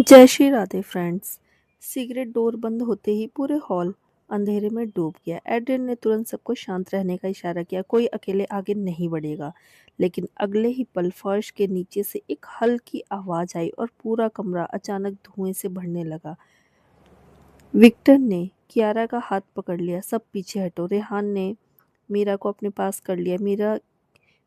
जय Shri Radhe friends. Cigarette door बंद होते ही पूरे हॉल अंधेरे में डूब गया। एड्रियन ने तुरंत सबको शांत रहने का इशारा किया। कोई अकेले आगे नहीं बढ़ेगा। लेकिन अगले ही पल फर्श के नीचे से एक हल्की आवाज आई और पूरा कमरा अचानक धुएं से भरने लगा। विक्टर ने कियारा का हाथ पकड़ लिया। सब पीछे हटो। रेहान ने मीरा को अपने पास कर लिया। मीरा,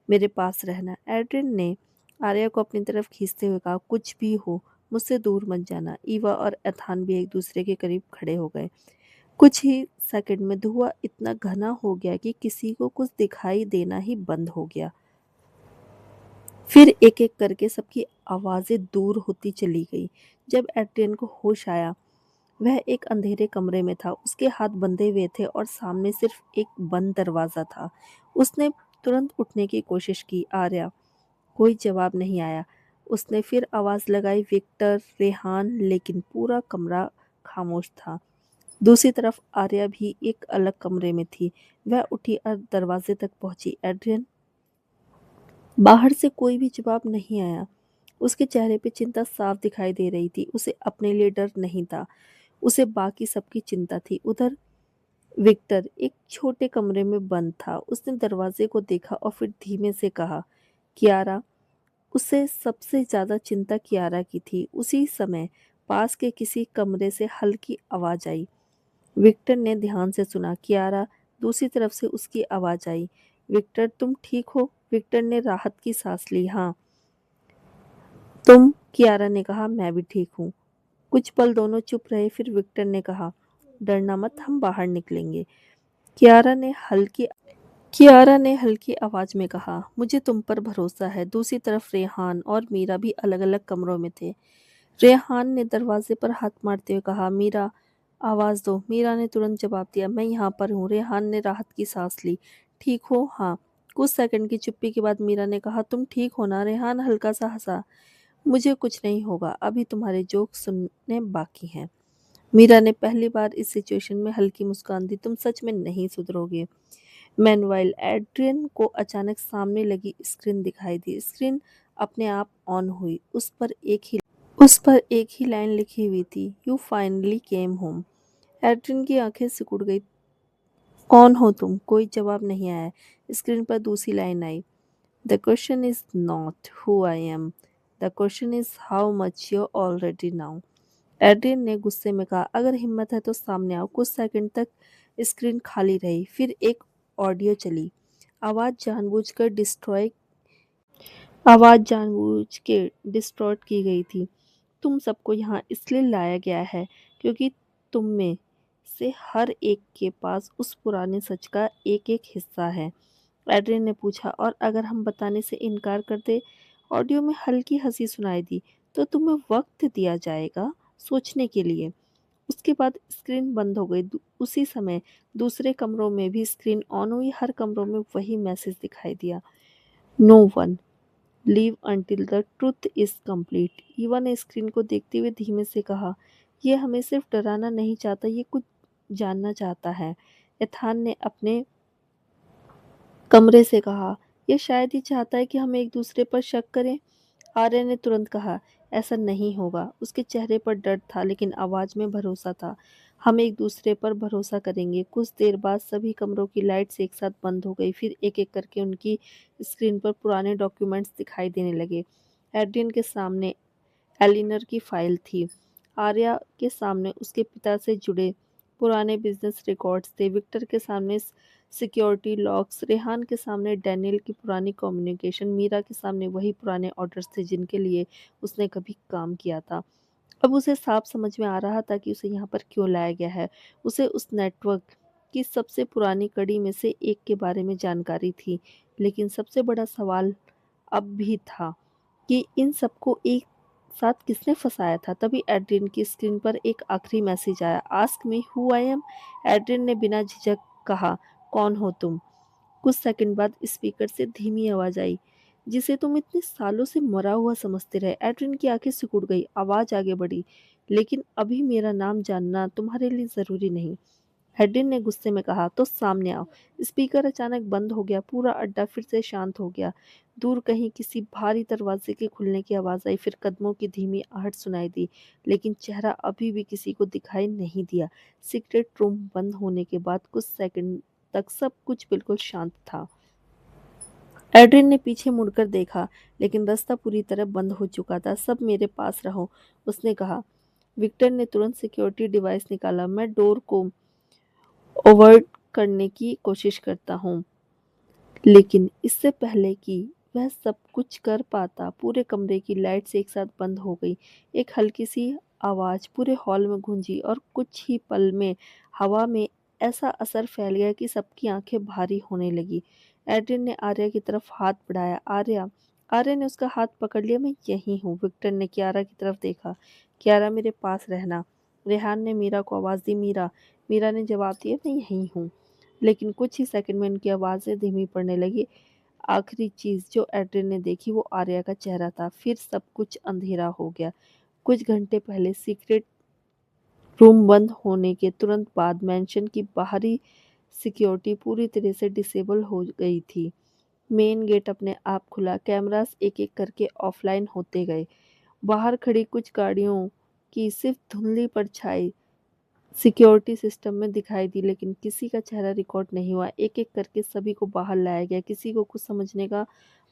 मेरे पास रहना। एड्रिन ने आर्या को अपनी तरफ खींचते हुए कहा, कुछ भी हो मुझसे दूर मत जाना। ईवा और एथान भी एक दूसरे के करीब खड़े हो गए। कुछ ही सेकंड में धुआं इतना घना हो गया कि किसी को कुछ दिखाई देना ही बंद हो गया। फिर एक एक करके सबकी आवाजें दूर होती चली गई। जब एड्रियन को होश आया, वह एक अंधेरे कमरे में था। उसके हाथ बंधे हुए थे और सामने सिर्फ एक बंद दरवाजा था। उसने तुरंत उठने की कोशिश की। आर्या, कोई जवाब नहीं आया। उसने फिर आवाज लगाई, विक्टर, रेहान, लेकिन पूरा कमरा खामोश था। दूसरी तरफ आर्या भी एक अलग कमरे में थी। वह उठी और दरवाजे तक पहुंची। एड्रियन, बाहर से कोई भी जवाब नहीं आया। उसके चेहरे पे चिंता साफ दिखाई दे रही थी। उसे अपने लिए डर नहीं था, उसे बाकी सबकी चिंता थी। उधर विक्टर एक छोटे कमरे में बंद था। उसने दरवाजे को देखा और फिर धीमे से कहा, कियारा। उसे सबसे ज्यादा चिंता कियारा की थी। उसी समय पास के किसी कमरे से हल्की आवाज आई। विक्टर ने ध्यान से सुना। कियारा, दूसरी तरफ से उसकी आवाज आई, विक्टर तुम ठीक हो? विक्टर ने राहत की सांस ली। हाँ, तुम? कियारा ने कहा, मैं भी ठीक हूँ। कुछ पल दोनों चुप रहे। फिर विक्टर ने कहा, डरना मत, हम बाहर निकलेंगे। कियारा ने हल्की आवाज में कहा, मुझे तुम पर भरोसा है। दूसरी तरफ रेहान और मीरा भी अलग अलग कमरों में थे। रेहान ने दरवाजे पर हाथ मारते हुए कहा, मीरा, आवाज दो। मीरा ने तुरंत जवाब दिया, मैं यहाँ पर हूँ। रेहान ने राहत की सांस ली। ठीक हो? हाँ। कुछ सेकंड की चुप्पी के बाद मीरा ने कहा, तुम ठीक हो ना? रेहान हल्का सा हंसा। मुझे कुछ नहीं होगा, अभी तुम्हारे जोक सुनने बाकी हैं। मीरा ने पहली बार इस सिचुएशन में हल्की मुस्कान दी। तुम सच में नहीं सुधरोगे। मेनवाइल एड्रियन को अचानक सामने लगी स्क्रीन दिखाई दी। स्क्रीन अपने आप ऑन हुई। उस पर एक ही लाइन लिखी हुई थी, you finally came home. Adrian की आंखें सिकुड़ गई। कौन हो तुम? कोई जवाब नहीं आया। स्क्रीन पर दूसरी लाइन आई, the question is not who I am, the question is how much you already now. Adrian ने गुस्से में कहा, अगर हिम्मत है तो सामने आओ। कुछ सेकंड तक स्क्रीन खाली रही। फिर एक ऑडियो चली। आवाज जानबूझकर डिस्ट्रॉय आवाज जानबूझ के डिस्टॉर्ट की गई थी। तुम सबको यहाँ इसलिए लाया गया है क्योंकि तुम में से हर एक के पास उस पुराने सच का एक एक हिस्सा है। एड्रियन ने पूछा, और अगर हम बताने से इनकार कर दे? ऑडियो में हल्की हंसी सुनाई दी। तो तुम्हें वक्त दिया जाएगा सोचने के लिए। उसके बाद स्क्रीन बंद हो गई। उसी समय दूसरे कमरों में भी स्क्रीन ऑन हुई। हर कमरों में वही मैसेज दिखाई दिया, no one leave until the truth is complete. Eva ने स्क्रीन को देखते हुए धीमे से कहा, यह हमें सिर्फ डराना नहीं चाहता, ये कुछ जानना चाहता है। एथान ने अपने कमरे से कहा, यह शायद ही चाहता है कि हम एक दूसरे पर शक करें। आर्य ने तुरंत कहा, ऐसा नहीं होगा। उसके चेहरे पर डर था लेकिन आवाज में भरोसा था। हम एक दूसरे पर भरोसा करेंगे। कुछ देर बाद सभी कमरों की लाइट्स एक साथ बंद हो गई। फिर एक एक करके उनकी स्क्रीन पर पुराने डॉक्यूमेंट्स दिखाई देने लगे। एड्रियन के सामने एलिनर की फाइल थी। आर्या के सामने उसके पिता से जुड़े पुराने बिजनेस रिकॉर्ड्स थे। विक्टर के सामने सिक्योरिटी लॉक्स, रेहान के सामने डैनियल की पुरानी कम्युनिकेशन, मीरा के सामने वही पुराने ऑर्डर्स थे जिनके लिए उसने कभी काम किया था। अब उसे साफ समझ में आ रहा था कि उसे यहाँ पर क्यों लाया गया है। उसे उस नेटवर्क की सबसे पुरानी कड़ी में से एक के बारे में जानकारी थी, लेकिन सबसे बड़ा सवाल अब भी था कि इन सबको एक साथ किसने फंसाया था। तभी एड्रियन की स्क्रीन पर एक आखिरी मैसेज आया, ask me who I am. Adrian ने बिना झिझक कहा, कौन हो तुम? कुछ सेकंड बाद स्पीकर से धीमी आवाज आई, जिसे तुम इतने सालों से मरा हुआ समझते रहे। एड्रियन की आंखें सिकुड़ गई। आवाज आगे बढ़ी, लेकिन अभी मेरा नाम जानना तुम्हारे लिए जरूरी नहीं। एड्रिन ने गुस्से में कहा, तो सामने आओ। स्पीकर अचानक बंद हो गया। पूरा अड्डा फिर से शांत हो गया। दूर कहीं किसी भारी दरवाजे के खुलने की आवाज़ आई, फिर कदमों की धीमी आहट सुनाई दी, लेकिन चेहरा अभी भी किसी को दिखाई नहीं दिया। सीक्रेट रूम बंद होने के बाद कुछ सेकंड तक सब कुछ बिल्कुल शांत था। एड्रिन ने पीछे मुड़कर देखा, लेकिन रास्ता पूरी तरह बंद हो चुका था। सब मेरे पास रहो, उसने कहा। विक्टर ने तुरंत सिक्योरिटी डिवाइस निकाला। मैं डोर को अवॉइड करने की कोशिश करता हूँ, लेकिन इससे पहले कि वह सब कुछ कर पाता, पूरे कमरे की लाइट्स एक साथ बंद हो गई। एक हल्की सी आवाज़ पूरे हॉल में गूंजी और कुछ ही पल में हवा में ऐसा असर फैल गया कि सबकी आंखें भारी होने लगी। एड्रिन ने आर्या की तरफ हाथ बढ़ाया। आर्या। आर्या ने उसका हाथ पकड़ लिया। मैं यहीं हूँ। विक्टर ने कियारा की तरफ देखा। कियारा, मेरे पास रहना। रेहान ने मीरा को आवाज़ दी। मीरा। मीरा ने जवाब दिया, मैं यहीं हूँ। लेकिन कुछ ही सेकंड में उनकी आवाज़ें धीमी पड़ने लगी। आखिरी चीज़ जो एड्रिन ने देखी वो आर्या का चेहरा था। फिर सब कुछ अंधेरा हो गया। कुछ घंटे पहले सीक्रेट रूम बंद होने के तुरंत बाद मैंशन की बाहरी सिक्योरिटी पूरी तरह से डिसेबल हो गई थी। मेन गेट अपने आप खुला। कैमरास एक एक करके ऑफलाइन होते गए। बाहर खड़ी कुछ गाड़ियों की सिर्फ धुंधली परछाई सिक्योरिटी सिस्टम में दिखाई दी, लेकिन किसी का चेहरा रिकॉर्ड नहीं हुआ। एक-एक करके सभी को बाहर लाया गया। किसी को कुछ समझने का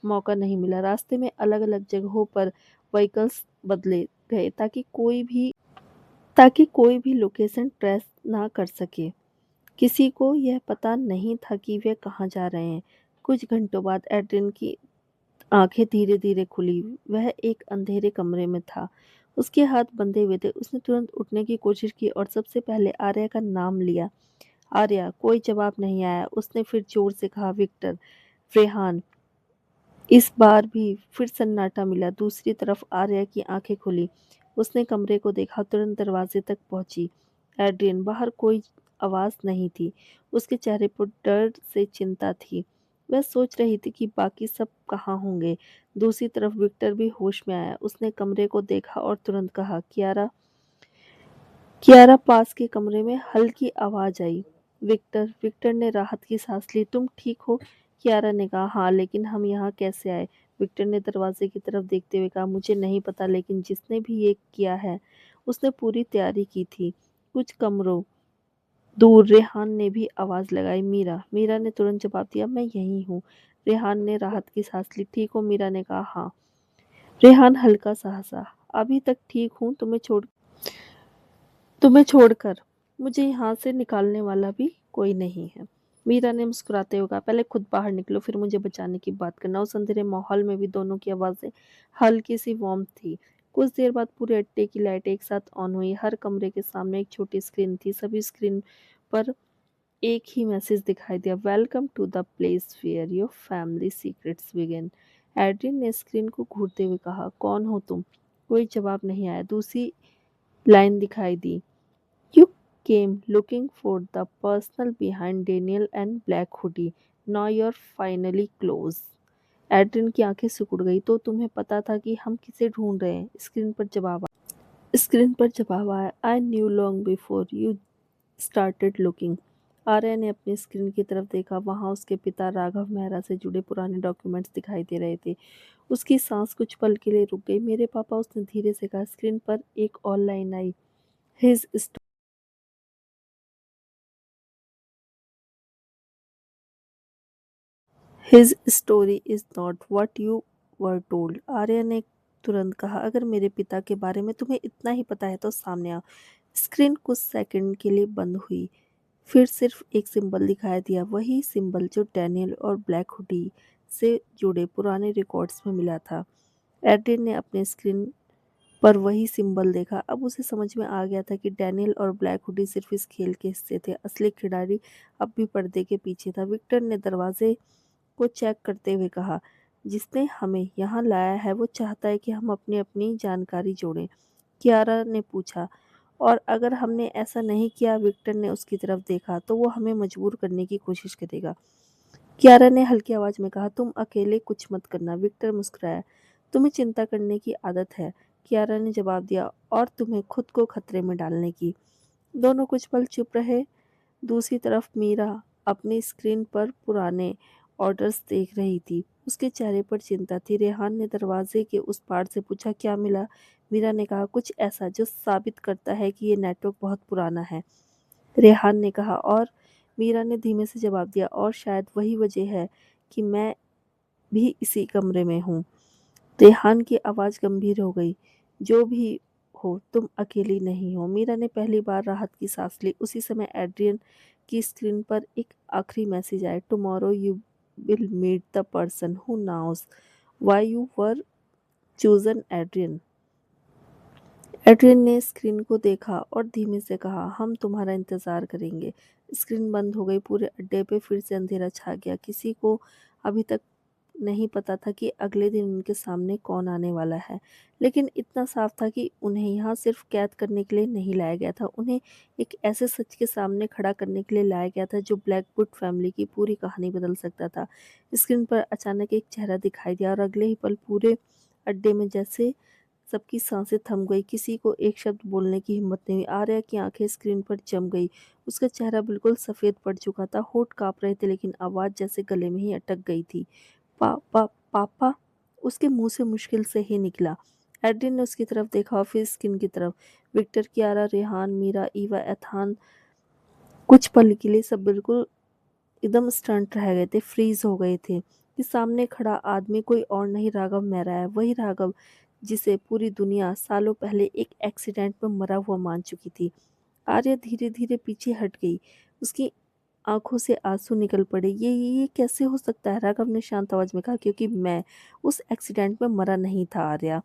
मौका नहीं मिला। रास्ते में अलग-अलग जगहों पर व्हीकल्स बदले गए ताकि कोई भी लोकेशन ट्रेस ना कर सके। किसी को यह पता नहीं था कि वे कहाँ जा रहे हैं। कुछ घंटों बाद एड्रिन की आंखें धीरे-धीरे खुली। वह एक अंधेरे कमरे में था। उसके हाथ बंधे हुए थे। उसने तुरंत उठने की कोशिश की और सबसे पहले आर्या का नाम लिया। आर्या। कोई जवाब नहीं आया। उसने फिर जोर से कहा, विक्टर। रेहान। इस बार भी फिर सन्नाटा मिला। दूसरी तरफ आर्या की आंखें खुली। उसने कमरे को देखा, तुरंत दरवाजे तक पहुंची। एड्रियन। बाहर कोई आवाज नहीं थी। उसके चेहरे पर डर से चिंता थी। वह सोच रही थी कि बाकी सब कहाँ होंगे। दूसरी तरफ विक्टर भी होश में आया। उसने कमरे को देखा और तुरंत कहा, कियारा। कियारा। पास के कमरे में हल्की आवाज आई। विक्टर। विक्टर ने राहत की सांस ली। तुम ठीक हो? कियारा ने कहा, हाँ, लेकिन हम यहाँ कैसे आए? विक्टर ने दरवाजे की तरफ देखते हुए कहा, मुझे नहीं पता, लेकिन जिसने भी ये किया है उसने पूरी तैयारी की थी। कुछ कमरों दूर रेहान ने भी आवाज लगाई, मीरा। मीरा ने तुरंत जवाब दिया, मैं यहीं हूँ। रेहान ने राहत की सांस ली। ठीक हो? मीरा ने कहा, हाँ। रेहान हल्का सा हंसा। अभी तक ठीक हूँ। तुम्हें छोड़कर मुझे यहाँ से निकालने वाला भी कोई नहीं है। मीरा ने मुस्कुराते हुए कहा, पहले खुद बाहर निकलो, फिर मुझे बचाने की बात करना। उस अंधेरे माहौल में भी दोनों की आवाज़ें हल्की सी वार्म थी। कुछ देर बाद पूरे अड्डे की लाइट एक साथ ऑन हुई। हर कमरे के सामने एक छोटी स्क्रीन थी। सभी स्क्रीन पर एक ही मैसेज दिखाई दिया, welcome to the place where your family secrets begin. Adrian ने स्क्रीन को घूरते हुए कहा, कौन हो तुम? कोई जवाब नहीं आया। दूसरी लाइन दिखाई दी, You came looking for the person behind Daniel and Black Hoodie. Now you're finally close. Adrian की आंखें सिकुड़ गई। तो तुम्हें पता था कि हम किसे ढूंढ रहे हैं? स्क्रीन पर जवाब आया, I knew long before you started looking. Arya ने अपनी स्क्रीन की तरफ देखा। वहां उसके पिता राघव मेहरा से जुड़े पुराने डॉक्यूमेंट्स दिखाई दे रहे थे। उसकी सांस कुछ पल के लिए रुक गई। मेरे पापा, उसने धीरे से कहा। स्क्रीन पर एक और line I, his his story is not what you were told. Arya ने तुरंत कहा, अगर मेरे पिता के बारे में तुम्हें इतना ही पता है तो सामने आओ। स्क्रीन कुछ सेकंड के लिए बंद हुई। फिर सिर्फ एक सिंबल दिखाई दिया, वही सिंबल जो डैनियल और ब्लैक हुडी से जुड़े पुराने रिकॉर्ड्स में मिला था। एड्रिन ने अपने स्क्रीन पर वही सिंबल देखा। अब उसे समझ में आ गया था कि डैनियल और ब्लैक हुडी सिर्फ इस खेल के हिस्से थे। असली खिलाड़ी अब भी पर्दे के पीछे था। विक्टर ने दरवाजे को चेक करते हुए कहा, जिसने हमें यहाँ लाया है वो चाहता है कि हम अपनी अपनी जानकारी जोड़ें। कियारा ने पूछा, और अगर हमने ऐसा नहीं किया? विक्टर ने उसकी तरफ देखा, तो वो हमें मजबूर करने की कोशिश करेगा। कियारा ने हल्की आवाज में कहा, तुम अकेले कुछ मत करना। विक्टर मुस्कुराया, तुम्हें चिंता करने की आदत है, कियारा ने जवाब दिया, और तुम्हें खुद को खतरे में डालने की। दोनों कुछ पल चुप रहे। दूसरी तरफ मीरा अपनी स्क्रीन पर पुराने ऑर्डर्स देख रही थी। उसके चेहरे पर चिंता थी। रेहान ने दरवाजे के उस पार से पूछा, क्या मिला? मीरा ने कहा, कुछ ऐसा जो साबित करता है कि ये नेटवर्क बहुत पुराना है। रेहान ने कहा, और? मीरा ने धीमे से जवाब दिया, और शायद वही वजह है कि मैं भी इसी कमरे में हूँ। रेहान की आवाज़ गंभीर हो गई। जो भी हो, तुम अकेली नहीं हो। मीरा ने पहली बार राहत की सांस ली। उसी समय एड्रियन की स्क्रीन पर एक आखिरी मैसेज आया, tomorrow you will meet the person who knows why you were chosen Adrian. Adrian ने स्क्रीन को देखा और धीमे से कहा, हम तुम्हारा इंतजार करेंगे। स्क्रीन बंद हो गई। पूरे अड्डे पे फिर से अंधेरा छा गया। किसी को अभी तक नहीं पता था कि अगले दिन उनके सामने कौन आने वाला है, लेकिन इतना साफ था कि उन्हें यहाँ सिर्फ कैद करने के लिए नहीं लाया गया था। उन्हें एक ऐसे सच के सामने खड़ा करने के लिए लाया गया था जो ब्लैकवुड फैमिली की पूरी कहानी बदल सकता था। स्क्रीन पर अचानक एक चेहरा दिखाई दिया और अगले ही पल पूरे अड्डे में जैसे सबकी सांसें थम गई। किसी को एक शब्द बोलने की हिम्मत नहीं हुई। आर्या की आंखें स्क्रीन पर जम गई। उसका चेहरा बिल्कुल सफ़ेद पड़ चुका था। होंठ काँप रहे थे, लेकिन आवाज़ जैसे गले में ही अटक गई थी। पापा, पापा, उसके मुंह से मुश्किल से ही निकला। एड्रिन ने उसकी तरफ देखा और फिर स्किन की तरफ। विक्टर, कियारा, रेहान, मीरा, ईवा, एथान, कुछ पल के लिए सब बिल्कुल एकदम स्टंट रह गए थे, फ्रीज हो गए थे कि सामने खड़ा आदमी कोई और नहीं, राघव मेहरा है। वही राघव जिसे पूरी दुनिया सालों पहले एक एक्सीडेंट में मरा हुआ मान चुकी थी। आर्या धीरे धीरे पीछे हट गई। उसकी आंखों से आंसू निकल पड़े। ये कैसे हो सकता है? राघव ने शांत आवाज में कहा, क्योंकि मैं उस एक्सीडेंट में मरा नहीं था आर्या।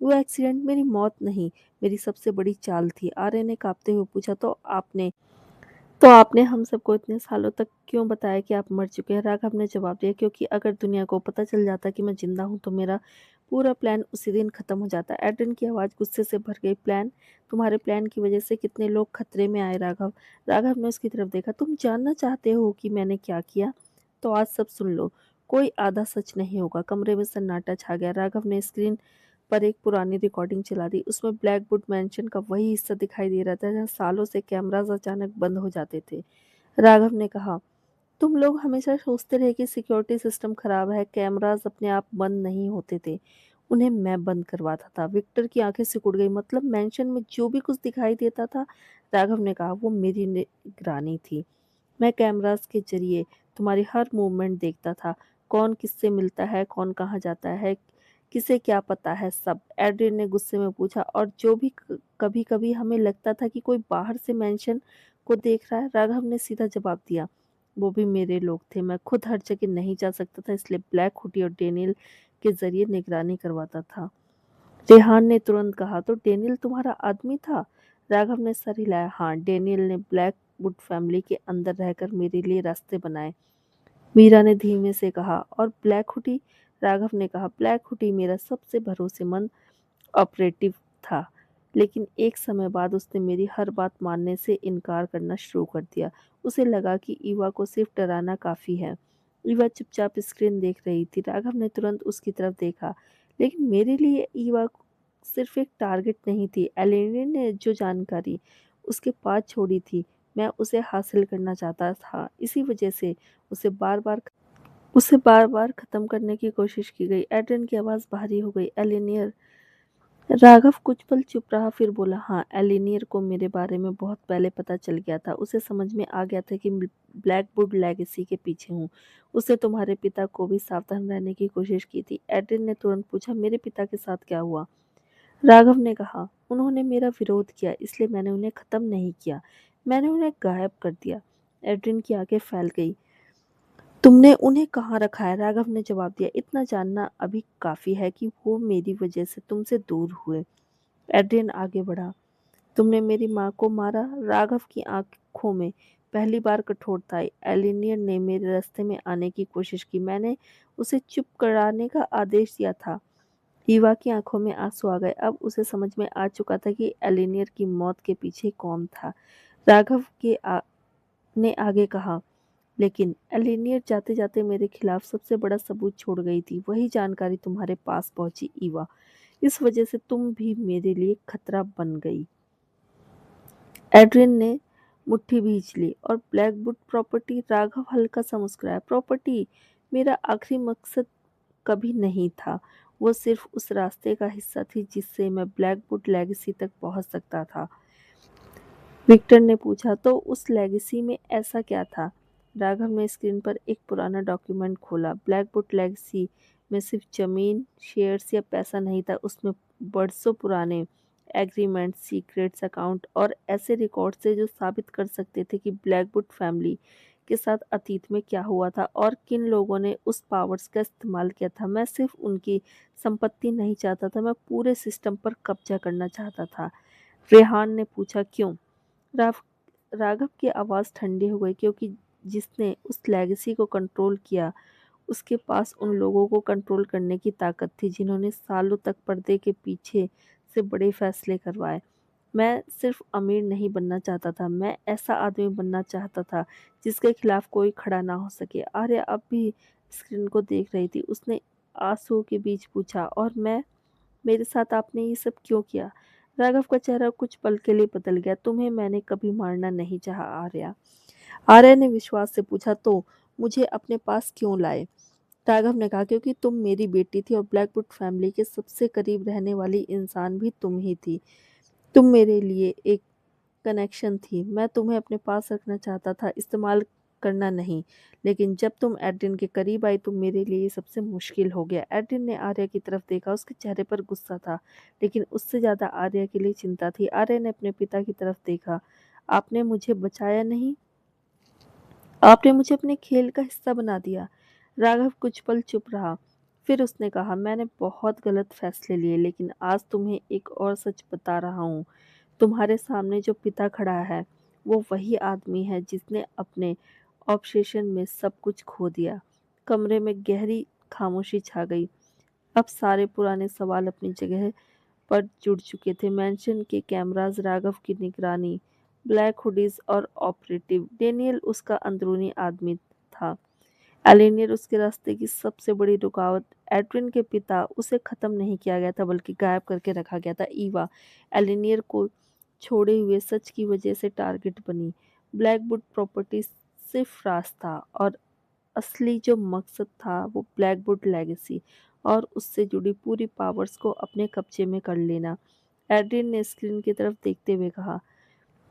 वो एक्सीडेंट मेरी मौत नहीं, मेरी सबसे बड़ी चाल थी। आर्या ने कांपते हुए पूछा, तो आपने हम सबको इतने सालों तक क्यों बताया कि आप मर चुके हैं? राघव ने जवाब दिया, क्योंकि अगर दुनिया को पता चल जाता कि मैं जिंदा हूं तो मेरा पूरा प्लान उसी दिन खत्म हो जाता। एडन की आवाज़ गुस्से से भर गई। प्लान? तुम्हारे प्लान की वजह से कितने लोग खतरे में आए राघव। राघव ने उसकी तरफ देखा। तुम जानना चाहते हो कि मैंने क्या किया? तो आज सब सुन लो। कोई आधा सच नहीं होगा। कमरे में सन्नाटा छा गया। राघव ने स्क्रीन पर एक पुरानी रिकॉर्डिंग चला दी। उसमें ब्लैकवुड मैंशन का वही हिस्सा दिखाई दे रहा था जहाँ सालों से कैमरास अचानक बंद हो जाते थे। राघव ने कहा, तुम लोग हमेशा सोचते रहे कि सिक्योरिटी सिस्टम खराब है, कैमरास अपने आप बंद नहीं होते थे, उन्हें मैं बंद करवाता था। विक्टर की आंखें सिकुड़ गई। मतलब मेंशन में जो भी कुछ दिखाई देता था? राघव ने कहा, वो मेरी निगरानी थी। मैं कैमरास के जरिए तुम्हारी हर मूवमेंट देखता था, कौन किससे मिलता है, कौन कहाँ जाता है, किसे क्या पता है, सब। एड्रियन ने गुस्से में पूछा, और जो भी कभी कभी हमें लगता था कि कोई बाहर से मेंशन को देख रहा है? राघव ने सीधा जवाब दिया, वो भी मेरे लोग थे। मैं खुद हर जगह नहीं जा सकता था, इसलिए ब्लैक हुडी और डेनियल के जरिए निगरानी करवाता था। रेहान ने तुरंत कहा, तो डेनियल तुम्हारा आदमी था? राघव ने सर हिलाया। हाँ, डेनियल ने ब्लैकवुड फैमिली के अंदर रहकर मेरे लिए रास्ते बनाए। मीरा ने धीमे से कहा, और ब्लैक हुडी? राघव ने कहा, ब्लैक हुडी मेरा सबसे भरोसेमंद ऑपरेटिव था, लेकिन एक समय बाद उसने मेरी हर बात मानने से इनकार करना शुरू कर दिया। उसे लगा कि ईवा को सिर्फ डराना काफी है। ईवा चुपचाप स्क्रीन देख रही थी। राघव ने तुरंत उसकी तरफ देखा, लेकिन मेरे लिए ईवा सिर्फ एक टारगेट नहीं थी। एलेनी ने जो जानकारी उसके पास छोड़ी थी, मैं उसे हासिल करना चाहता था। इसी वजह से उसे बार बार खत्म करने की कोशिश की गई। एड्रियन की आवाज़ भारी हो गई। एलिनियर। राघव कुछ पल चुप रहा, फिर बोला, हाँ, एलिनियर को मेरे बारे में बहुत पहले पता चल गया था। उसे समझ में आ गया था कि ब्लैकवुड लेगेसी के पीछे हूँ। उसने तुम्हारे पिता को भी सावधान रहने की कोशिश की थी। एड्रियन ने तुरंत पूछा, मेरे पिता के साथ क्या हुआ? राघव ने कहा, उन्होंने मेरा विरोध किया, इसलिए मैंने उन्हें खत्म नहीं किया, मैंने उन्हें गायब कर दिया। एड्रियन की आंखें फैल गई। तुमने उन्हें कहाँ रखा है? राघव ने जवाब दिया, इतना जानना अभी काफी है कि वो मेरी वजह से तुमसे दूर हुए। एड्रियन आगे बढ़ा, तुमने मेरी माँ को मारा? राघव की आंखों में पहली बार कठोरता आई। एलिनियर ने मेरे रास्ते में आने की कोशिश की, मैंने उसे चुप कराने का आदेश दिया था। ईवा की आंखों में आंसू आ गए। अब उसे समझ में आ चुका था कि एलिनियर की मौत के पीछे कौन था। राघव ने आगे कहा, लेकिन एलिनियर जाते जाते मेरे खिलाफ सबसे बड़ा सबूत छोड़ गई थी। वही जानकारी तुम्हारे पास पहुंची ईवा। इस वजह से तुम भी मेरे लिए खतरा बन गई। एड्रियन ने मुट्ठी भींच ली। और ब्लैकवुड प्रॉपर्टी? राघव हल्का सा मुस्कुराया। प्रॉपर्टी मेरा आखिरी मकसद कभी नहीं था। वो सिर्फ उस रास्ते का हिस्सा थी जिससे मैं ब्लैकवुड लेगेसी तक पहुंच सकता था। विक्टर ने पूछा, तो उस लेगेसी में ऐसा क्या था? राघव ने स्क्रीन पर एक पुराना डॉक्यूमेंट खोला। ब्लैकवुड लेगेसी में सिर्फ जमीन, शेयर्स या पैसा नहीं था, उसमें बरसों पुराने एग्रीमेंट, सीक्रेट्स, अकाउंट और ऐसे रिकॉर्ड थे जो साबित कर सकते थे कि ब्लैकवुड फैमिली के साथ अतीत में क्या हुआ था और किन लोगों ने उस पावर्स का इस्तेमाल किया था। मैं सिर्फ उनकी संपत्ति नहीं चाहता था, मैं पूरे सिस्टम पर कब्जा करना चाहता था। रेहान ने पूछा, क्यों? राव राघव की आवाज़ ठंडी हो गई, क्योंकि जिसने उस लेगेसी को कंट्रोल किया, उसके पास उन लोगों को कंट्रोल करने की ताकत थी जिन्होंने सालों तक पर्दे के पीछे से बड़े फैसले करवाए। मैं सिर्फ अमीर नहीं बनना चाहता था, मैं ऐसा आदमी बनना चाहता था जिसके खिलाफ कोई खड़ा ना हो सके। आर्या अब भी स्क्रीन को देख रही थी। उसने आंसुओं के बीच पूछा, और मैं? मेरे साथ आपने ये सब क्यों किया? राघव का चेहरा कुछ पल के लिए बदल गया। तुम्हें मैंने कभी मारना नहीं चाहा, आर्या। आर्या ने विश्वास से पूछा, तो मुझे अपने पास क्यों लाए? राघव ने कहा, क्योंकि तुम मेरी बेटी थी और ब्लैकवुड फैमिली के सबसे करीब रहने वाली इंसान भी तुम ही थी। तुम मेरे लिए एक कनेक्शन थी। मैं तुम्हें अपने पास रखना चाहता था, इस्तेमाल करना नहीं। लेकिन जब तुम एड्रिन के करीब आई तो मेरे लिए ये सबसे मुश्किल हो गया। एड्रिन ने आर्या की तरफ देखा। उसके चेहरे पर गुस्सा था, लेकिन उससे ज्यादा आर्या के लिए चिंता थी। आर्या ने अपने पिता की तरफ देखा। आपने मुझे बचाया नहीं, आपने मुझे अपने खेल का हिस्सा बना दिया। राघव कुछ पल चुप रहा। फिर उसने कहा, मैंने बहुत गलत फैसले लिए, लेकिन आज तुम्हें एक और सच बता रहा हूँ। तुम्हारे सामने जो पिता खड़ा है, वो वही आदमी है जिसने अपने ऑब्सेशन में सब कुछ खो दिया। कमरे में गहरी खामोशी छा गई। अब सारे पुराने सवाल अपनी जगह पर जुड़ चुके थे। मैंशन के कैमरास, राघव की निगरानी, ब्लैक हुडीज और ऑपरेटिव। डेनियल उसका अंदरूनी आदमी था। एलिनियर उसके रास्ते की सबसे बड़ी रुकावट। एड्रिन के पिता, उसे खत्म नहीं किया गया था बल्कि गायब करके रखा गया था। ईवा, एलिनियर को छोड़े हुए सच की वजह से टारगेट बनी। ब्लैकवुड प्रॉपर्टी सिर्फ रास्ता, और असली जो मकसद था वो ब्लैकवुड लेगेसी और उससे जुड़ी पूरी पावर्स को अपने कब्जे में कर लेना। एड्रिन ने स्क्रीन की तरफ देखते हुए कहा,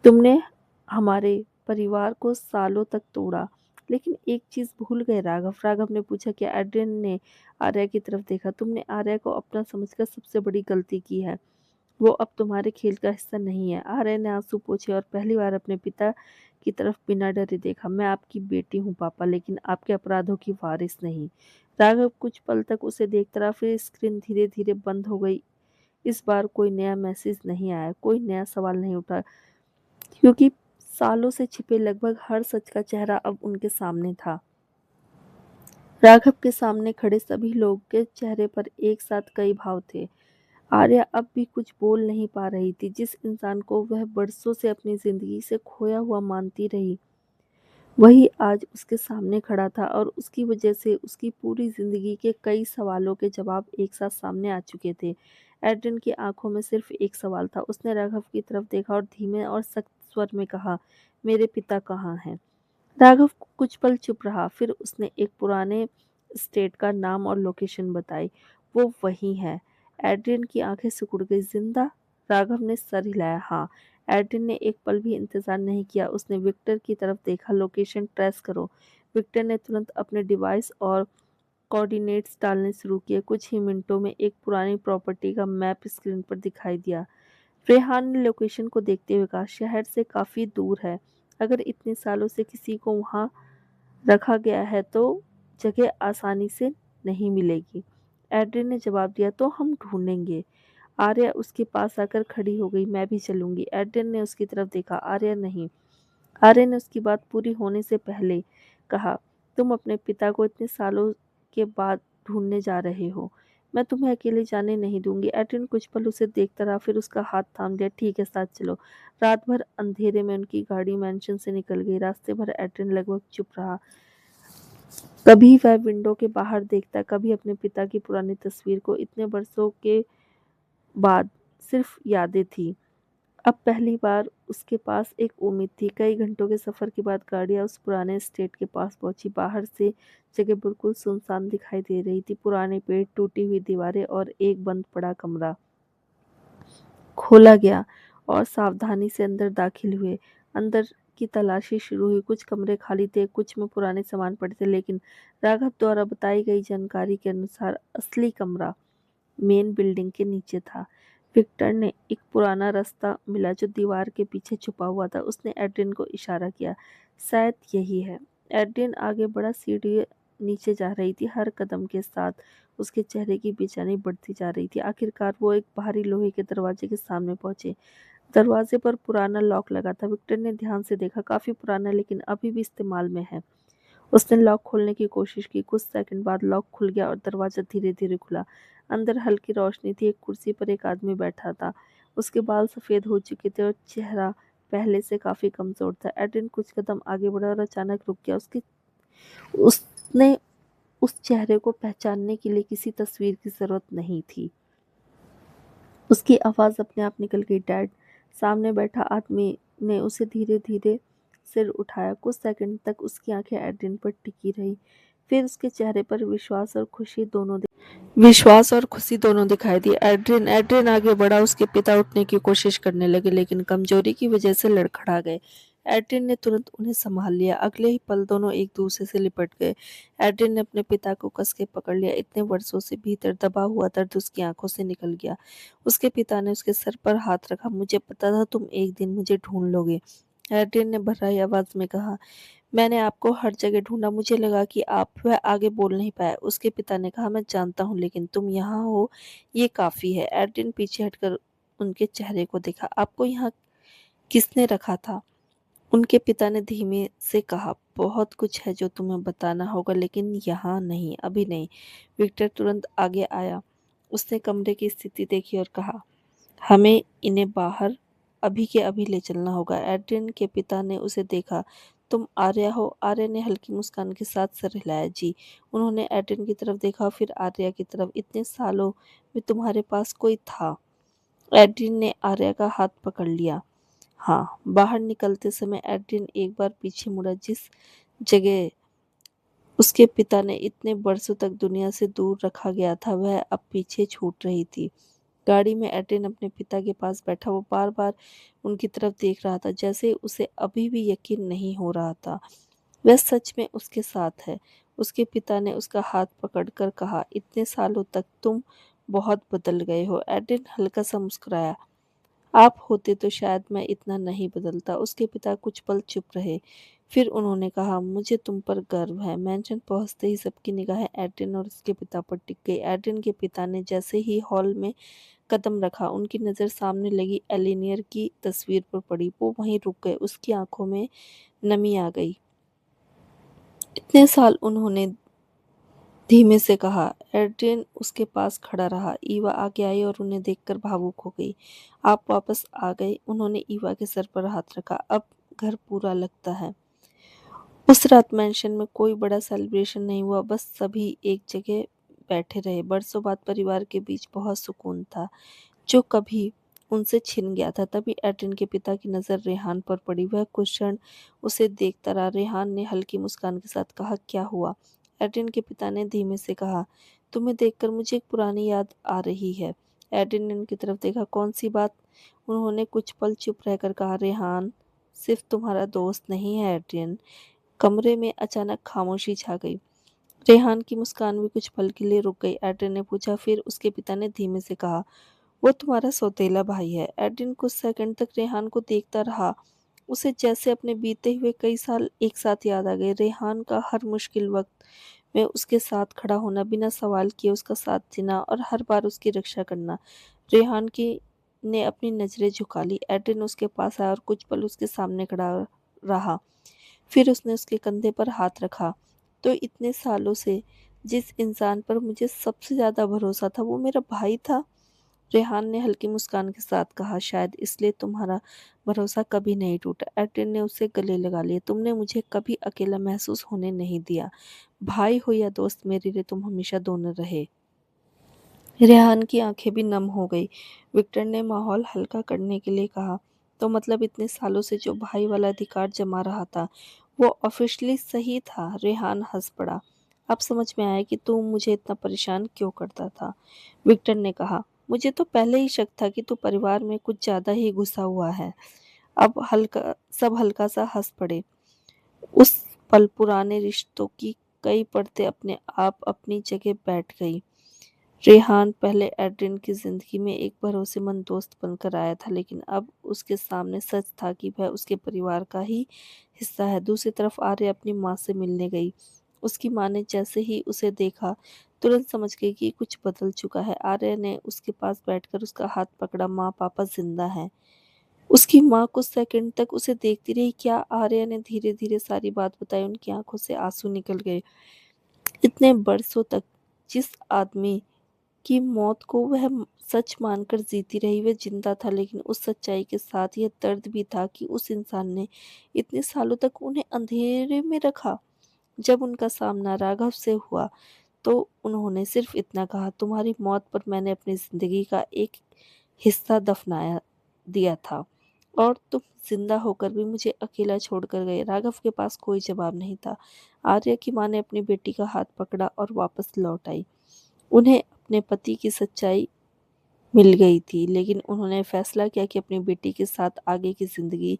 तुमने हमारे परिवार को सालों तक तोड़ा, लेकिन एक चीज भूल गए, राघव। राघव ने पूछा। कि एड्रिन ने आर्या की तरफ देखा। तुमने आर्या को अपना समझकर सबसे बड़ी गलती की है। वो अब तुम्हारे खेल का हिस्सा नहीं है। आर्या ने आंसू पोंछे और पहली बार अपने पिता की तरफ बिना डरे देखा। मैं आपकी बेटी हूँ पापा, लेकिन आपके अपराधों की वारिस नहीं। राघव कुछ पल तक उसे देखता रहा, फिर स्क्रीन धीरे धीरे बंद हो गई। इस बार कोई नया मैसेज नहीं आया, कोई नया सवाल नहीं उठा, क्योंकि सालों से छिपे लगभग हर सच का चेहरा अब उनके सामने था। राघव के सामने खड़े सभी लोगों के चेहरे पर एक साथ कई भाव थे। आर्या अब भी कुछ बोल नहीं पा रही थी। जिस इंसान को वह बरसों से अपनी जिंदगी से खोया हुआ मानती रही, वही आज उसके सामने खड़ा था, और उसकी वजह से उसकी पूरी जिंदगी के कई सवालों के जवाब एक साथ सामने आ चुके थे। एड्रिन की आंखों में सिर्फ एक सवाल था। उसने राघव की तरफ देखा और धीमे और सख्त स्वर में कहा, मेरे पिता कहाँ हैं? राघव कुछ पल चुप रहा, फिर उसने एक पुराने स्टेट का नाम और लोकेशन बताई। वो वही है। एड्रिन की आंखें सिकुड़ गई। जिंदा? राघव ने सर हिलाया। हाँ। एड्रिन ने एक पल भी इंतजार नहीं किया। उसने विक्टर की तरफ देखा। लोकेशन ट्रेस करो। विक्टर ने तुरंत अपने डिवाइस और कोऑर्डिनेट्स डालने शुरू किए। कुछ ही मिनटों में एक पुरानी प्रॉपर्टी का मैप स्क्रीन पर दिखाई दिया। रेहान ने लोकेशन को देखते हुए कहा, शहर से काफी दूर है। अगर इतने सालों से किसी को वहां रखा गया है तो जगह आसानी से नहीं मिलेगी। एड्रिन ने जवाब दिया, तो हम ढूंढेंगे। आर्या उसके पास आकर खड़ी हो गई। मैं भी चलूंगी। एड्रिन ने उसकी तरफ देखा। आर्या नहीं। आर्य ने उसकी बात पूरी होने से पहले कहा, तुम अपने पिता को इतने सालों के बाद ढूंढने जा रहे हो। मैं तुम्हें अकेले जाने नहीं दूंगी। एड्रिन कुछ पल उसे देखता रहा, फिर उसका हाथ थाम लिया। ठीक है, साथ चलो। रात भर अंधेरे में उनकी गाड़ी मैंशन से निकल गई। रास्ते भर एड्रिन लगभग चुप रहा। कभी वह विंडो के बाहर देखता, कभी अपने पिता की पुरानी तस्वीर को। इतने बरसों के बाद सिर्फ यादें थी। अब पहली बार उसके पास एक उम्मीद थी। कई घंटों के सफ़र के बाद गाड़ियाँ उस पुराने एस्टेट के पास पहुंची। बाहर से जगह बिल्कुल सुनसान दिखाई दे रही थी। पुराने पेड़, टूटी हुई दीवारें और एक बंद पड़ा कमरा खोला गया और सावधानी से अंदर दाखिल हुए। अंदर की तलाशी शुरू हुई। कुछ कमरे खाली थे, कुछ में पुराने सामान पड़े थे, लेकिन राघव द्वारा बताई गई जानकारी के अनुसार असली कमरा मेन बिल्डिंग के नीचे था। विक्टर ने एक पुराना रास्ता मिला जो दीवार के पीछे छुपा हुआ था। उसने एड्रियन को इशारा किया, शायद यही है। एड्रियन आगे बढ़ा। सीढ़ी नीचे जा रही थी। हर कदम के साथ उसके चेहरे की बेचैनी बढ़ती जा रही थी। आखिरकार वो एक भारी लोहे के दरवाजे के सामने पहुंचे। दरवाजे पर पुराना लॉक लगा था। विक्टर ने ध्यान से देखा। काफी पुराना, लेकिन अभी भी इस्तेमाल में है। उसने लॉक खोलने की कोशिश की। कुछ सेकंड बाद लॉक खुल गया और दरवाजा धीरे धीरे खुला। अंदर हल्की रोशनी थी। एक कुर्सी पर एक आदमी बैठा था। उसके बाल सफेद हो चुके थे और चेहरा पहले से काफी कमजोर था। एड्रिन कुछ कदम आगे बढ़ा और अचानक रुक गया। उसने उस चेहरे को पहचानने के लिए किसी तस्वीर की जरूरत नहीं थी। उसकी आवाज अपने आप निकल गई, डैड। सामने बैठा आदमी ने उसे धीरे धीरे सिर उठाया। कुछ सेकंड तक उसकी आंखें एड्रिन पर टिकी रही। फिर उसके चेहरे पर विश्वास और खुशी दोनों दिखाई दी। एड्रिन एड्रिन आगे बढ़ा। उसके पिता उठने की कोशिश करने लगे, लेकिन कमजोरी की वजह से लड़खड़ा गए। एड्रिन ने तुरंत उन्हें संभाल लिया। अगले ही पल दोनों एक दूसरे से लिपट गए। एड्रिन ने अपने पिता को कस के पकड़ लिया। इतने वर्षों से भीतर दबा हुआ दर्द उसकी आंखों से निकल गया। उसके पिता ने उसके सर पर हाथ रखा। मुझे पता था तुम एक दिन मुझे ढूंढ लोगे, एड्रिन ने भर्राई आवाज में कहा। मैंने आपको हर जगह ढूंढा। मुझे लगा कि आप वह आगे बोल नहीं पाया। उसके पिता ने कहा, मैं जानता हूँ, लेकिन तुम यहाँ हो, ये काफी है। एड्रिन पीछे हटकर उनके चेहरे को देखा। आपको यहाँ किसने रखा था? उनके पिता ने धीमे से कहा, बहुत कुछ है जो तुम्हें बताना होगा, लेकिन यहाँ नहीं, अभी नहीं। विक्टर तुरंत आगे आया। उसने कमरे की स्थिति देखी और कहा, हमें इन्हें बाहर अभी के अभी ले चलना होगा। एड्रियन के पिता ने उसे देखा। तुम आर्या हो? आर्या ने हल्की मुस्कान के साथ सर हिलाया। जी। उन्होंने एड्रियन की तरफ देखा, फिर आर्या की तरफ। इतने सालों में तुम्हारे पास कोई था? एड्रियन ने आर्या का हाथ पकड़ लिया। हाँ। बाहर निकलते समय एड्रियन एक बार पीछे मुड़ा। जिस जगह उसके पिता ने इतने बरसों तक दुनिया से दूर रखा गया था, वह अब पीछे छूट रही थी। गाड़ी में एड्रियन अपने पिता के पास बैठा। वो बार बार उनकी तरफ देख रहा था, जैसे उसे अभी भी यकीन नहीं हो रहा था वह सच में उसके साथ है। उसके पिता ने उसका हाथ पकड़कर कहा, इतने सालों तक तुम बहुत बदल गए हो। एड्रियन हल्का सा मुस्कुराया। आप होते तो शायद मैं इतना नहीं बदलता। उसके पिता कुछ पल चुप रहे। फिर उन्होंने कहा, मुझे तुम पर गर्व है। मेंशन पहुंचते ही सबकी निगाहें एड्रियन और उसके पिता पर टिक गई। एड्रियन के पिता ने जैसे ही हॉल में कदम रखा, उनकी नज़र सामने लगी एलिनियर की तस्वीर पर पड़ी। वो वहीं रुक गए। उसकी आंखों में नमी आ गई। इतने साल, उन्होंने धीमे से कहा। एड्रियन उसके पास खड़ा रहा। ईवा आगे आई और उन्हें देखकर भावुक हो गई। आप वापस आ गए? उन्होंने ईवा के सर पर हाथ रखा। अब घर पूरा लगता है। उस रात मेंशन में कोई बड़ा सेलिब्रेशन नहीं हुआ, बस सभी एक जगह बैठे रहे। बरसों बाद परिवार के बीच बहुत सुकून था, जो कभी उनसे छिन गया था। तभी एड्रिन के पिता की नज़र रेहान पर पड़ी। वह कुछ क्षण उसे देखता रहा। रेहान ने हल्की मुस्कान के साथ कहा, क्या हुआ? एड्रिन के पिता ने धीमे से कहा, तुम्हें देखकर मुझे एक पुरानी याद आ रही है। एड्रिन ने उनकी तरफ देखा। कौन सी बात? उन्होंने कुछ पल चुप रहकर कहा, रेहान सिर्फ तुम्हारा दोस्त नहीं है एड्रियन। कमरे में अचानक खामोशी छा गई। रेहान की मुस्कान भी कुछ पल के लिए रुक गई। एड्रिन ने पूछा। फिर उसके पिता ने धीमे से कहा, वो तुम्हारा सौतेला भाई है। एड्रिन कुछ सेकंड तक रेहान को देखता रहा। उसे जैसे अपने बीते हुए कई साल एक साथ याद आ गए। रेहान का हर मुश्किल वक्त में उसके साथ खड़ा होना, बिना सवाल किए उसका साथ देना और हर बार उसकी रक्षा करना। रेहान की ने अपनी नजरें झुका ली। एड्रिन उसके पास आया और कुछ पल उसके सामने खड़ा रहा। फिर उसने उसके कंधे पर हाथ रखा। तो इतने सालों से जिस इंसान पर मुझे सबसे ज्यादा भरोसा था, वो मेरा भाई था। रेहान ने हल्की मुस्कान के साथ कहा, शायद इसलिए तुम्हारा भरोसा कभी नहीं टूटा। एड्रिन ने उसे गले लगा लिया। तुमने मुझे कभी अकेला महसूस होने नहीं दिया। भाई हो या दोस्त, मेरे लिए तुम हमेशा दोनों रहे। रेहान की आंखें भी नम हो गई। विक्टर ने माहौल हल्का करने के लिए कहा, तो मतलब इतने सालों से जो भाई वाला अधिकार जमा रहा था वो ऑफिशियली सही था। रेहान हंस पड़ा। अब समझ में आया कि तू मुझे इतना परेशान क्यों करता था। विक्टर ने कहा, मुझे तो पहले ही शक था कि तू परिवार में कुछ ज्यादा ही घुसा हुआ है। अब हल्का सा हंस पड़े। उस पल पुराने रिश्तों की कई परतें अपने आप अपनी जगह बैठ गई। रेहान पहले एड्रिन की जिंदगी में एक भरोसेमंद दोस्त बनकर आया था, लेकिन अब उसके सामने सच था कि वह उसके परिवार का ही हिस्सा है। दूसरी तरफ आर्य अपनी माँ से मिलने गई। उसकी माँ ने जैसे ही उसे देखा तुरंत समझ गई कि कुछ बदल चुका है। आर्य ने उसके पास बैठकर उसका हाथ पकड़ा। माँ, पापा जिंदा हैं। उसकी माँ कुछ सेकंड तक उसे देखती रही। क्या? आर्य ने धीरे धीरे सारी बात बताई। उनकी आंखों से आंसू निकल गए। इतने बरसों तक जिस आदमी की मौत को वह सच मानकर जीती रही वह जिंदा था, लेकिन उस सच्चाई के साथ यह दर्द भी था कि उस इंसान ने इतने सालों तक उन्हें अंधेरे में रखा। जब उनका सामना राघव से हुआ तो उन्होंने सिर्फ इतना कहा, तुम्हारी मौत पर मैंने अपनी जिंदगी का एक हिस्सा दफनाया दिया था और तुम जिंदा होकर भी मुझे अकेला छोड़कर गए। राघव के पास कोई जवाब नहीं था। आर्या की मां ने अपनी बेटी का हाथ पकड़ा और वापस लौट आई। उन्हें अपने पति की सच्चाई मिल गई थी, लेकिन उन्होंने फैसला किया कि अपनी बेटी के साथ आगे की जिंदगी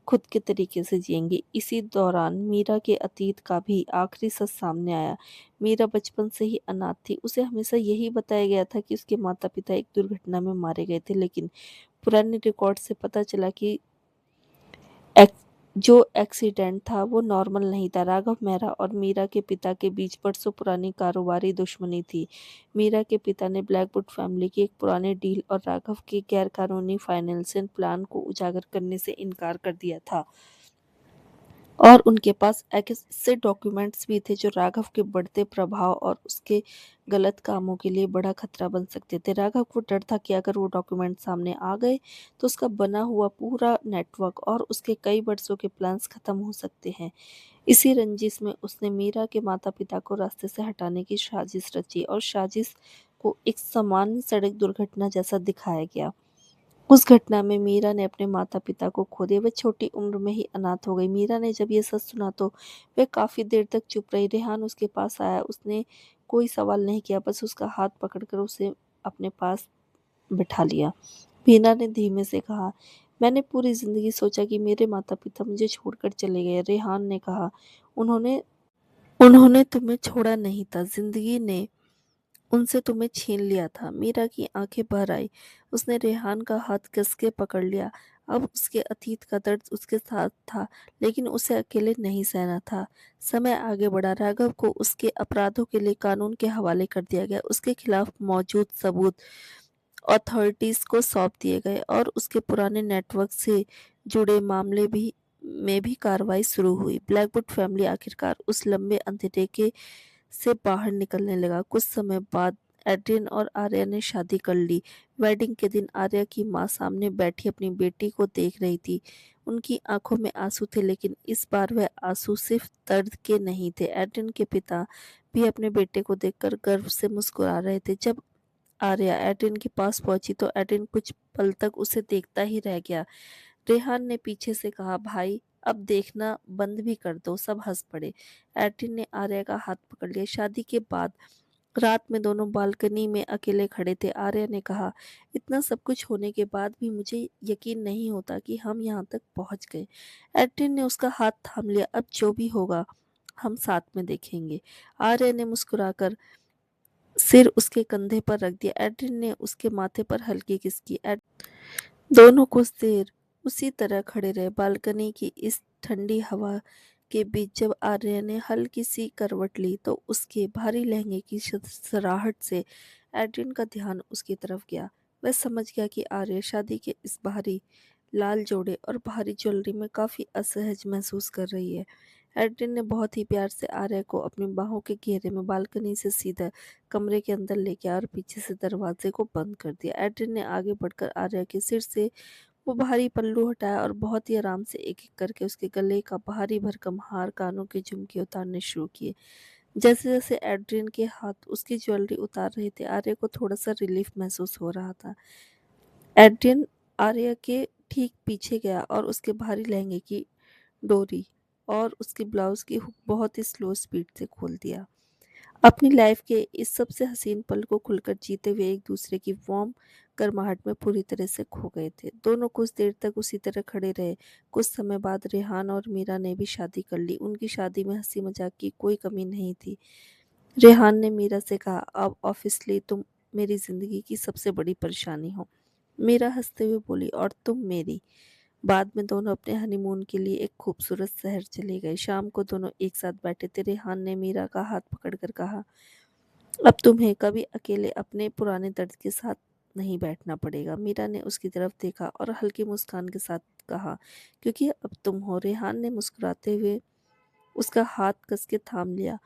खुद के तरीके से जिएंगे। इसी दौरान मीरा के अतीत का भी आखिरी सच सामने आया। मीरा बचपन से ही अनाथ थी। उसे हमेशा यही बताया गया था कि उसके माता पिता एक दुर्घटना में मारे गए थे, लेकिन पुराने रिकॉर्ड से पता चला कि एक, जो एक्सीडेंट था वो नॉर्मल नहीं था। राघव मेहरा और मीरा के पिता के बीच बरसों पुरानी कारोबारी दुश्मनी थी। मीरा के पिता ने ब्लैकवुड फैमिली की एक पुरानी डील और राघव के गैरकानूनी फाइनेंशियल प्लान को उजागर करने से इनकार कर दिया था, और उनके पास ऐसे डॉक्यूमेंट्स भी थे जो राघव के बढ़ते प्रभाव और उसके गलत कामों के लिए बड़ा खतरा बन सकते थे। राघव को डर था कि अगर वो डॉक्यूमेंट सामने आ गए तो उसका बना हुआ पूरा नेटवर्क और उसके कई वर्षों के प्लान्स खत्म हो सकते हैं। इसी रंजिश में उसने मीरा के माता पिता को रास्ते से हटाने की साजिश रची, और साजिश को एक सामान्य सड़क दुर्घटना जैसा दिखाया गया। उस घटना में मीरा ने अपने माता पिता को खो दिया। वह छोटी उम्र में ही अनाथ हो गई। मीरा ने जब ये सच सुना तो वह काफी देर तक चुप रही। रेहान उसके पास आया। उसने कोई सवाल नहीं किया, बस उसका हाथ पकड़कर उसे अपने पास बिठा लिया। मीरा ने धीमे से कहा, मैंने पूरी जिंदगी सोचा कि मेरे माता पिता मुझे छोड़कर चले गए। रेहान ने कहा, उन्होंने उन्होंने तुम्हें छोड़ा नहीं था, जिंदगी ने उनसे तुम्हें छीन लिया था। मीरा की आंखें भर आई। उसने रेहान का हाथ कस के पकड़ लिया। अब उसके अतीत का दर्द उसके साथ था, लेकिन उसे अकेले नहीं सहना था। समय आगे बढ़ा। राघव को उसके अपराधों के लिए कानून के हवाले कर दिया गया। उसके खिलाफ मौजूद सबूत अथॉरिटीज को सौंप दिए गए और उसके पुराने नेटवर्क से जुड़े मामले भी में भी कार्रवाई शुरू हुई। ब्लैकवुड फैमिली आखिरकार उस लंबे अंधेरे के से बाहर निकलने लगा। कुछ समय बाद एड्रियन और आर्या ने शादी कर ली। वेडिंग के दिन आर्या की माँ सामने बैठी अपनी बेटी को देख रही थी। उनकी आंखों में आंसू थे, लेकिन इस बार वह आंसू सिर्फ दर्द के नहीं थे। एड्रियन के पिता भी अपने बेटे को देखकर गर्व से मुस्कुरा रहे थे। जब आर्या एड्रियन के पास पहुंची तो एड्रियन कुछ पल तक उसे देखता ही रह गया। रेहान ने पीछे से कहा, भाई अब देखना बंद भी कर दो। सब हंस पड़े। एड्रियन ने आर्या का हाथ पकड़ लिया। शादी के बाद रात में दोनों बालकनी में अकेले खड़े थे। आर्या ने कहा, इतना सब कुछ होने के बाद भी मुझे यकीन नहीं होता कि हम यहाँ तक पहुँच गए। एड्रियन ने उसका हाथ थाम लिया। अब जो भी होगा हम साथ में देखेंगे। आर्या ने मुस्कुराकर सिर उसके कंधे पर रख दिया। एड्रियन ने उसके माथे पर हल्की किस की। दोनों कुछ देर उसी तरह खड़े रहे। बालकनी की इस ठंडी हवा के बीच जब आर्य ने हल्की सी करवट ली तो उसके भारी लहंगे की सराहट से एड्रियन का ध्यान उसकी तरफ गया। वह समझ गया कि आर्य शादी के इस भारी लाल जोड़े और भारी ज्वेलरी में काफी असहज महसूस कर रही है। एड्रियन ने बहुत ही प्यार से आर्य को अपनी बाहों के घेरे में बालकनी से सीधा कमरे के अंदर ले गया और पीछे से दरवाजे को बंद कर दिया। एड्रियन ने आगे बढ़कर आर्या के सिर से वो भारी पल्लू हटाया और बहुत ही आराम से एक एक करके उसके गले का भारी भरकम हार, कानों के झुमके उतारने शुरू किए। जैसे जैसे एड्रियन के हाथ उसकी ज्वेलरी उतार रहे थे, आर्या को थोड़ा सा रिलीफ महसूस हो रहा था। एड्रियन आर्या के ठीक पीछे गया और उसके भारी लहंगे की डोरी और उसकी ब्लाउज की हुक बहुत ही स्लो स्पीड से खोल दिया। अपनी लाइफ के इस सबसे हसीन पल को खुलकर जीते हुए एक दूसरे की वार्म गर्माहट में पूरी तरह से खो गए थे। दोनों कुछ देर तक उसी तरह खड़े रहे। कुछ समय बाद रेहान और मीरा ने भी शादी कर ली। उनकी शादी में हंसी मजाक की कोई कमी नहीं थी। रेहान ने मीरा से कहा, अब ऑब्वियसली तुम मेरी जिंदगी की सबसे बड़ी परेशानी हो। मीरा हंसते हुए बोली, और तुम मेरी। बाद में दोनों अपने हनीमून के लिए एक खूबसूरत शहर चले गए। शाम को दोनों एक साथ बैठे थे। रेहान ने मीरा का हाथ पकड़कर कहा, अब तुम्हें कभी अकेले अपने पुराने दर्द के साथ नहीं बैठना पड़ेगा। मीरा ने उसकी तरफ देखा और हल्की मुस्कान के साथ कहा, क्योंकि अब तुम हो। रेहान ने मुस्कुराते हुए उसका हाथ कस के थाम लिया।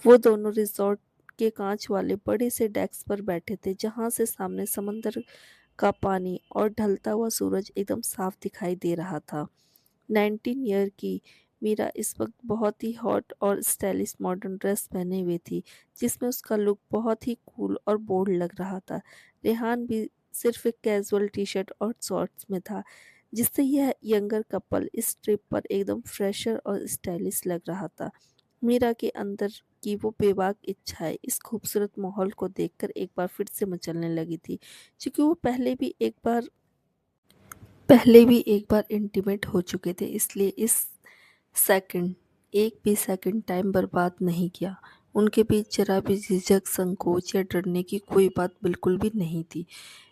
वो दोनों रिजॉर्ट के कांच वाले बड़े से डेस्क पर बैठे थे, जहां से सामने समंदर का पानी और ढलता हुआ सूरज एकदम साफ दिखाई दे रहा था। 19 ईयर की मीरा इस वक्त बहुत ही हॉट और स्टाइलिश मॉडर्न ड्रेस पहने हुए थी, जिसमें उसका लुक बहुत ही कूल और बोल्ड लग रहा था। रेहान भी सिर्फ एक कैजुअल टी शर्ट और शॉर्ट्स में था, जिससे यह यंगर कपल इस ट्रिप पर एकदम फ्रेशर और स्टाइलिश लग रहा था। मीरा के अंदर की वो बेबाक इच्छाएं इस खूबसूरत माहौल को देखकर एक बार फिर से मचलने लगी थी। क्योंकि वो पहले भी एक बार इंटीमेट हो चुके थे, इसलिए इस सेकंड एक भी सेकंड टाइम बर्बाद नहीं किया। उनके बीच जरा भी झिझक, संकोच या डरने की कोई बात बिल्कुल भी नहीं थी।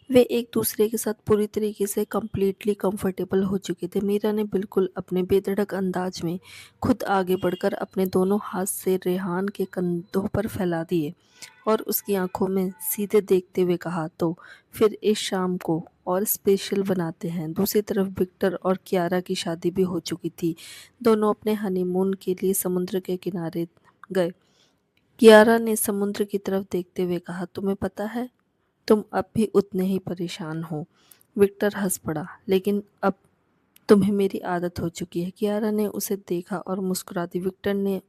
वे एक दूसरे के साथ पूरी तरीके से कंप्लीटली कंफर्टेबल हो चुके थे। मीरा ने बिल्कुल अपने बेधड़क अंदाज में खुद आगे बढ़कर अपने दोनों हाथ से रेहान के कंधों पर फैला दिए और उसकी आंखों में सीधे देखते हुए कहा, तो फिर इस शाम को और स्पेशल बनाते हैं। दूसरी तरफ विक्टर और कियारा की शादी भी हो चुकी थी। दोनों अपने हनीमून के लिए समुद्र के किनारे गए। कियारा ने समुद्र की तरफ देखते हुए कहा, तुम्हें पता है, तुम अब भी उतने ही परेशान हो। विक्टर हंस पड़ा, लेकिन अब तुम्हें मेरी आदत हो चुकी है। कियारा ने उसे देखा और मुस्कुरा दी। विक्टर ने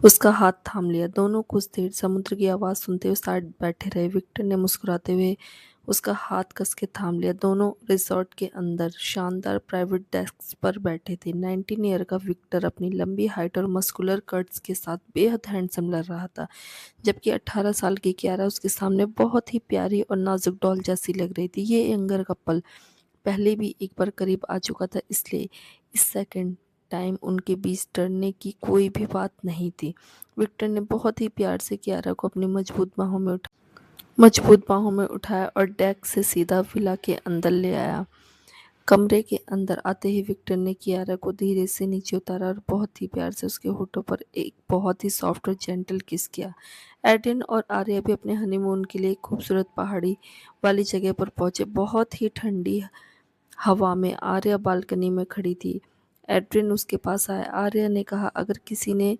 उसका हाथ थाम लिया। दोनों कुछ देर समुद्र की आवाज़ सुनते हुए साथ बैठे रहे। विक्टर ने मुस्कुराते हुए उसका हाथ कस के थाम लिया। दोनों रिसॉर्ट के अंदर शानदार प्राइवेट डेस्क पर बैठे थे। 19 ईयर का विक्टर अपनी लंबी हाइट और मस्कुलर कट्स के साथ बेहद हैंडसम लग रहा था, जबकि 18 साल की कियारा उसके सामने बहुत ही प्यारी और नाजुक डॉल जैसी लग रही थी। ये यंगर कपल पहले भी एक बार करीब आ चुका था, इसलिए इस सेकंड टाइम उनके बीच डरने की कोई भी बात नहीं थी। विक्टर ने बहुत ही प्यार से कियारा को अपनी मजबूत बाहों में उठाया और डेक से सीधा विला के अंदर ले आया। कमरे के अंदर आते ही विक्टर ने कियारा को धीरे से नीचे उतारा और बहुत ही प्यार से उसके होठों पर एक बहुत ही सॉफ्ट और जेंटल किस किया। एडिन और आर्या भी अपने हनीमून के लिए एक खूबसूरत पहाड़ी वाली जगह पर पहुंचे। बहुत ही ठंडी हवा में आर्या बालकनी में खड़ी थी। एड्रिन उसके पास आया। आर्या ने कहा, अगर किसी ने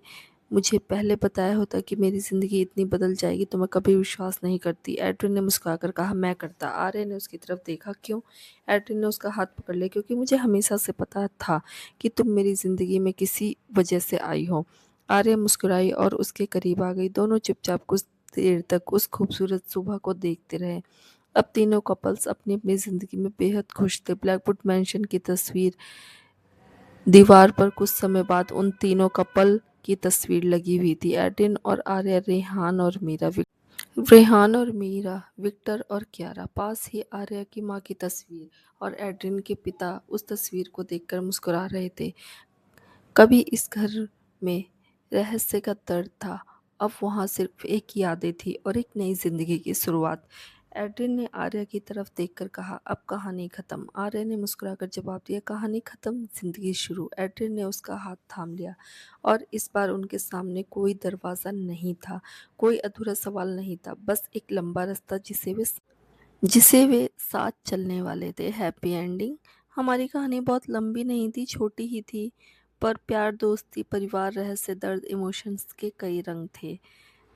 मुझे पहले बताया होता कि मेरी ज़िंदगी इतनी बदल जाएगी तो मैं कभी विश्वास नहीं करती। एड्रिन ने मुस्कुराकर कहा, मैं करता। आर्या ने उसकी तरफ देखा। क्यों? एड्रिन ने उसका हाथ पकड़ लिया, क्योंकि मुझे हमेशा से पता था कि तुम मेरी ज़िंदगी में किसी वजह से आई हो। आर्या मुस्कुराई और उसके करीब आ गई। दोनों चुपचाप कुछ देर तक उस खूबसूरत सुबह को देखते रहे। अब तीनों कपल्स अपनी अपनी ज़िंदगी में बेहद खुश थे। ब्लैकवुड मैंशन की तस्वीर दीवार पर कुछ समय बाद उन तीनों कपल की तस्वीर लगी हुई थी। एडिन और आर्या, रेहान और मीरा, विक्टर और कियारा। पास ही आर्या की माँ की तस्वीर और एड्रिन के पिता उस तस्वीर को देखकर मुस्कुरा रहे थे। कभी इस घर में रहस्य का दर्द था, अब वहाँ सिर्फ एक यादें थी और एक नई जिंदगी की शुरुआत। एड्रिन ने आर्या की तरफ देखकर कहा, अब कहानी खत्म। आर्या ने मुस्कुराकर जवाब दिया, कहानी खत्म, जिंदगी शुरू। एड्रिन ने उसका हाथ थाम लिया और इस बार उनके सामने कोई दरवाज़ा नहीं था, कोई अधूरा सवाल नहीं था, बस एक लंबा रास्ता जिसे वे साथ चलने वाले थे। Happy ending. हमारी कहानी बहुत लंबी नहीं थी, छोटी ही थी, पर प्यार, दोस्ती, परिवार, रहस्य, दर्द, इमोशंस के कई रंग थे।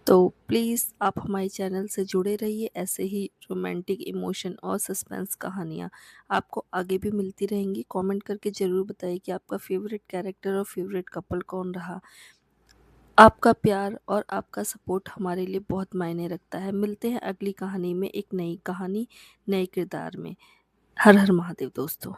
तो प्लीज़ आप हमारे चैनल से जुड़े रहिए। ऐसे ही रोमांटिक, इमोशन और सस्पेंस कहानियाँ आपको आगे भी मिलती रहेंगी। कमेंट करके ज़रूर बताइए कि आपका फेवरेट कैरेक्टर और फेवरेट कपल कौन रहा। आपका प्यार और आपका सपोर्ट हमारे लिए बहुत मायने रखता है। मिलते हैं अगली कहानी में, एक नई कहानी, नए किरदार में। हर हर महादेव दोस्तों।